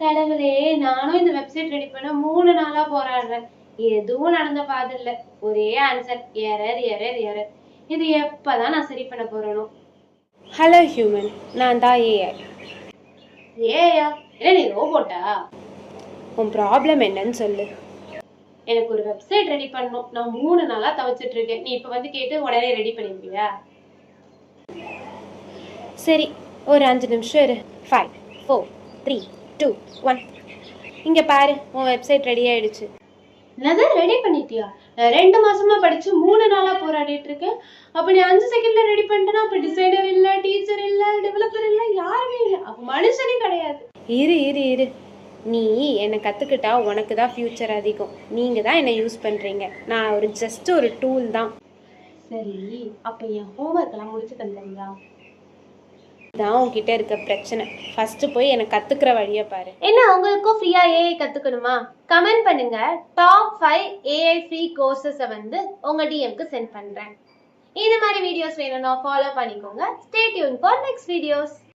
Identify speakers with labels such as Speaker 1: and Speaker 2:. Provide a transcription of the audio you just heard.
Speaker 1: கடவுளே, நானும் இந்த வெப்சைட் ரெடி பண்ண 3 நாளா போராடுறேன். எதுவும் நடந்த பாது இல்ல. ஒரே ஆன்சர், எரர் எரர் எரர். இது எப்பதான் நான் சரி பண்ண போறேனோ?
Speaker 2: ஹலோ ஹியூமன், நான் தான் ஏஐ.
Speaker 1: ஏயா? என்ன நீ ரோபோட்டா?
Speaker 2: உன் ப்ராப்ளம் என்னன்னு சொல்லு.
Speaker 1: எனக்கு ஒரு வெப்சைட் ரெடி பண்ணணும். நான் 3 நாளா தவிச்சிட்டு இருக்கேன். நீ இப்ப வந்து கேட்டு உடனே ரெடி பண்ணிருவியா?
Speaker 2: சரி, ஒரு 5 நிமிஷம் இரு. 5 4 3 2 1. இங்கே பாரு, உன் வெப்சைட் ரெடி ஆயிடுச்சு.
Speaker 1: என்னது, ரெடி பண்ணிட்டியா? நான் 2 மாசமா படிச்சு 3 நாளா போராடிட்டு இருக்கேன். அப்ப நீ 5 செகண்ட்ல ரெடி பண்ணிட்டேன்னா அப்ப டிசைனர் இல்ல, டீச்சர் இல்ல, டெவலப்பர் இல்ல, யாருமே இல்ல. அப்ப மனுஷனே கிடையாது.
Speaker 2: இரு இரு இரு நீ என்னை கற்றுக்கிட்டா உனக்கு தான் ஃப்யூச்சர் அதிகம். நீங்கள் தான் என்னை யூஸ் பண்ணுறீங்க. நான் ஜஸ்ட் ஒரு டூல் தான்.
Speaker 1: சரி, அப்ப என் ஹோம்ஒர்க் எல்லாம் முடிச்சு தந்தீங்களா?
Speaker 2: தான் உன்கிட்ட இருக்க பிரச்சனை. ஃபர்ஸ்ட் போய் என்னை கற்றுக்கிற வழியை பாரு.
Speaker 1: என்ன, உங்களுக்கும் ஃப்ரீயா ஏஐ கத்துக்கணுமா? கமெண்ட் பண்ணுங்க. டாப் 5 ஏஐ ஃப்ரீ கோர்சஸை வந்து உங்க டிஎம்க்கு சென்ட் பண்றேன். இந்த மாதிரி வீடியோஸ் வேணும்னா ஃபாலோ பண்ணிக்கோங்க. Stay tune for next videos.